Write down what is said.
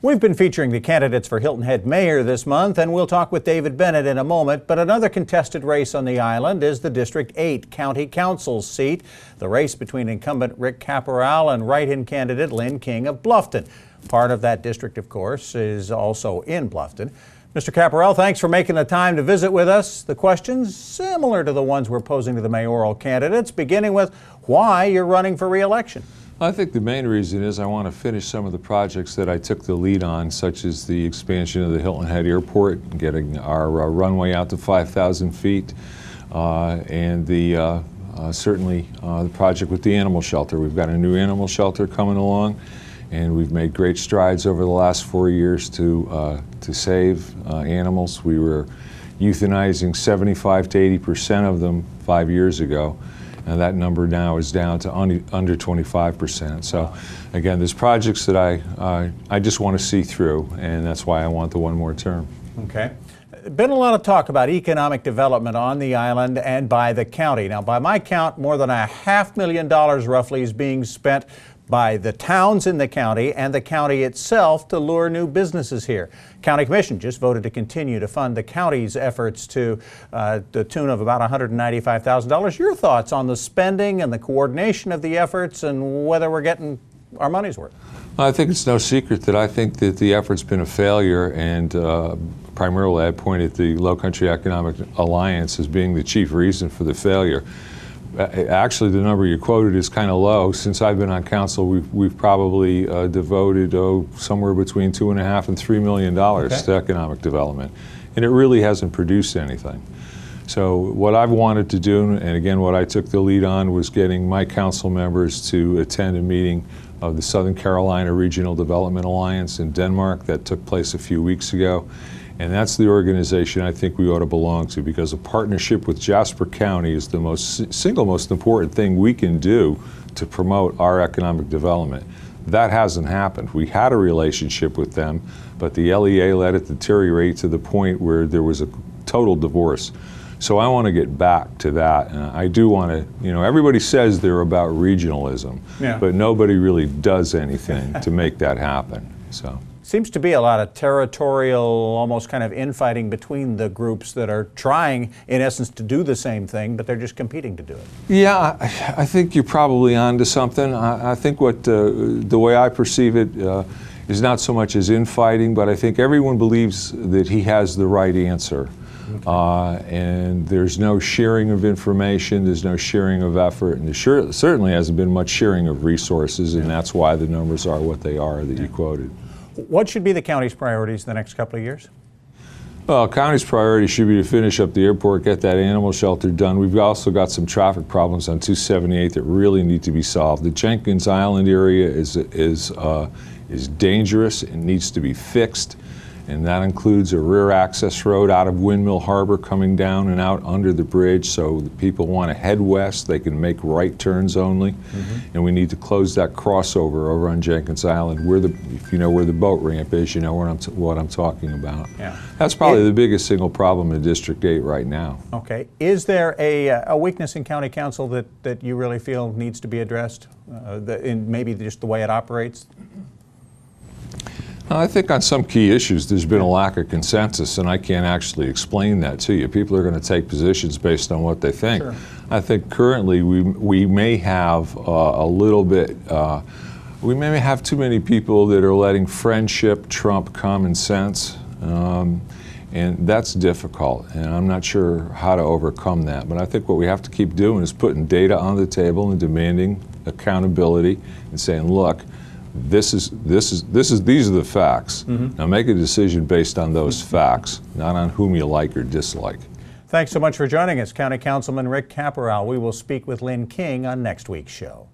We've been featuring the candidates for Hilton Head Mayor this month, and we'll talk with David Bennett in a moment. But another contested race on the island is the District 8 County Council seat, the race between incumbent Rick Caporale and write-in candidate Lynn King of Bluffton. Part of that district, of course, is also in Bluffton. Mr. Caporale, thanks for making the time to visit with us. The questions similar to the ones we're posing to the mayoral candidates, beginning with why you're running for re-election. I think the main reason is I want to finish some of the projects that I took the lead on, such as the expansion of the Hilton Head Airport, getting our runway out to 5,000 feet, and certainly the project with the animal shelter. We've got a new animal shelter coming along, and we've made great strides over the last 4 years to save animals. We were euthanizing 75 to 80% of them 5 years ago. And that number now is down to under 25%. So again, there's projects that I just want to see through, and that's why I want the one more term. Okay. Been a lot of talk about economic development on the island and by the county. Now, by my count, more than $500,000 roughly is being spent by the towns in the county and the county itself to lure new businesses here. County Commission just voted to continue to fund the county's efforts to the tune of about $195,000. Your thoughts on the spending and the coordination of the efforts and whether we're getting our money's worth? I think it's no secret that I think that the effort's been a failure, and primarily I pointed the Low Country Economic Alliance as being the chief reason for the failure. Actually, the number you quoted is kind of low. Since I've been on council, we've probably devoted somewhere between $2.5 and $3 million to economic development, and it really hasn't produced anything. So what I've wanted to do, and again what I took the lead on, was getting my council members to attend a meeting of the Southern Carolina Regional Development Alliance in Denmark that took place a few weeks ago. And that's the organization I think we ought to belong to, because a partnership with Jasper County is the single most important thing we can do to promote our economic development. That hasn't happened. We had a relationship with them, but the LEA let it deteriorate to the point where there was a total divorce. So I want to get back to that, and I do want to, everybody says they're about regionalism, but nobody really does anything to make that happen. So. Seems to be a lot of territorial, almost kind of infighting between the groups that are trying, in essence, to do the same thing, but they're just competing to do it. Yeah, I think you're probably onto something. I think what the way I perceive it is not so much as infighting, but I think everyone believes that he has the right answer. And there's no sharing of information, there's no sharing of effort, and there certainly hasn't been much sharing of resources, and that's why the numbers are what they are that you quoted. What should be the county's priorities the next couple of years? Well, county's priority should be to finish up the airport, get that animal shelter done. We've also got some traffic problems on 278 that really need to be solved. The Jenkins Island area is dangerous and needs to be fixed, and that includes a rear access road out of Windmill Harbor coming down and out under the bridge, so the people want to head west, they can make right turns only. And we need to close that crossover over on Jenkins Island, where if you know where the boat ramp is, you know what I'm talking about. That's probably the biggest single problem in District 8 right now. Okay. Is there a weakness in County Council that you really feel needs to be addressed, in maybe just the way it operates? I think on some key issues there's been a lack of consensus, and I can't actually explain that to you. People are going to take positions based on what they think. Sure. I think currently we may have a little bit, we may have too many people that are letting friendship trump common sense, and that's difficult, and I'm not sure how to overcome that. But I think what we have to keep doing is putting data on the table and demanding accountability and saying, look, these are the facts. Now make a decision based on those facts, not on whom you like or dislike. Thanks so much for joining us, County Councilman Rick Caporale. We will speak with Lynn King on next week's show.